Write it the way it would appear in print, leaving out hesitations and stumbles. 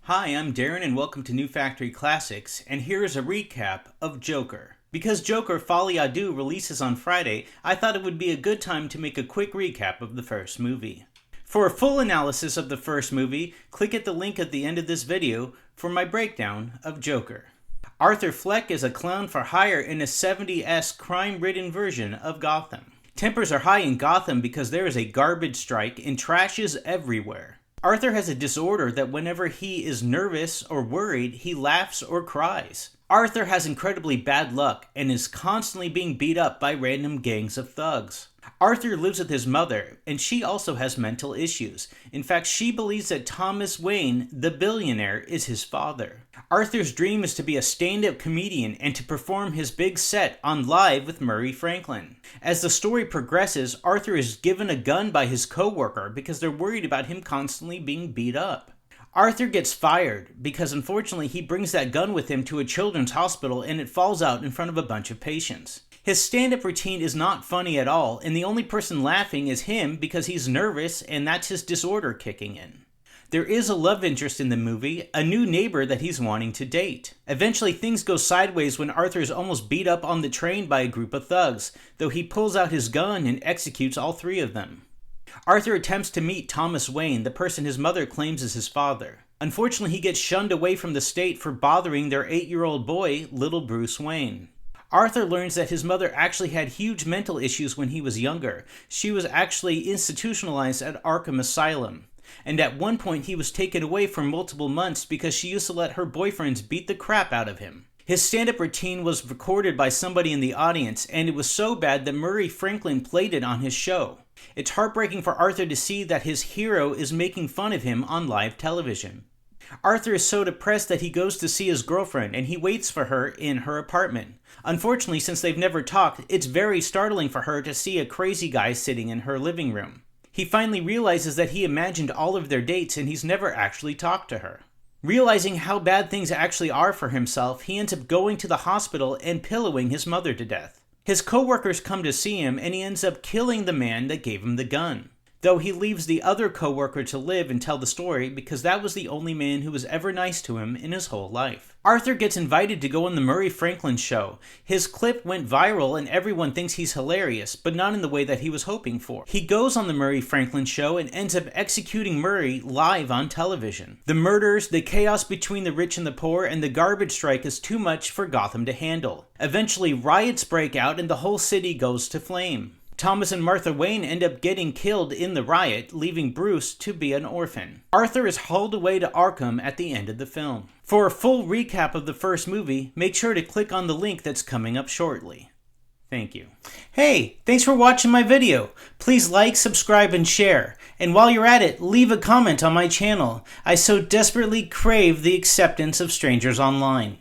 Hi, I'm Darren and welcome to New Factory Classics, and here is a recap of Joker. Because Joker Folie à Deux releases on Friday, I thought it would be a good time to make a quick recap of the first movie. For a full analysis of the first movie, click at the link at the end of this video for my breakdown of Joker. Arthur Fleck is a clown for hire in a 70s crime-ridden version of Gotham. Tempers are high in Gotham because there is a garbage strike and trash is everywhere. Arthur has a disorder that whenever he is nervous or worried, he laughs or cries. Arthur has incredibly bad luck and is constantly being beat up by random gangs of thugs. Arthur lives with his mother, and she also has mental issues. In fact, she believes that Thomas Wayne, the billionaire, is his father. Arthur's dream is to be a stand-up comedian and to perform his big set on Live with Murray Franklin. As the story progresses, Arthur is given a gun by his co-worker because they're worried about him constantly being beat up. Arthur gets fired because unfortunately he brings that gun with him to a children's hospital and it falls out in front of a bunch of patients. His stand-up routine is not funny at all, and the only person laughing is him because he's nervous and that's his disorder kicking in. There is a love interest in the movie, a new neighbor that he's wanting to date. Eventually things go sideways when Arthur is almost beat up on the train by a group of thugs, though he pulls out his gun and executes all three of them. Arthur attempts to meet Thomas Wayne, the person his mother claims is his father. Unfortunately, he gets shunned away from the state for bothering their 8-year-old boy, little Bruce Wayne. Arthur learns that his mother actually had huge mental issues when he was younger. She was actually institutionalized at Arkham Asylum. And at one point he was taken away for multiple months because she used to let her boyfriends beat the crap out of him. His stand-up routine was recorded by somebody in the audience, and it was so bad that Murray Franklin played it on his show. It's heartbreaking for Arthur to see that his hero is making fun of him on live television. Arthur is so depressed that he goes to see his girlfriend, and he waits for her in her apartment. Unfortunately, since they've never talked, it's very startling for her to see a crazy guy sitting in her living room. He finally realizes that he imagined all of their dates and he's never actually talked to her. Realizing how bad things actually are for himself, he ends up going to the hospital and pillowing his mother to death. His co-workers come to see him and he ends up killing the man that gave him the gun. Though he leaves the other co-worker to live and tell the story because that was the only man who was ever nice to him in his whole life. Arthur gets invited to go on the Murray Franklin show. His clip went viral and everyone thinks he's hilarious, but not in the way that he was hoping for. He goes on the Murray Franklin show and ends up executing Murray live on television. The murders, the chaos between the rich and the poor, and the garbage strike is too much for Gotham to handle. Eventually, riots break out and the whole city goes to flame. Thomas and Martha Wayne end up getting killed in the riot, leaving Bruce to be an orphan. Arthur is hauled away to Arkham at the end of the film. For a full recap of the first movie, make sure to click on the link that's coming up shortly. Thank you. Hey, thanks for watching my video. Please like, subscribe, and share. And while you're at it, leave a comment on my channel. I so desperately crave the acceptance of strangers online.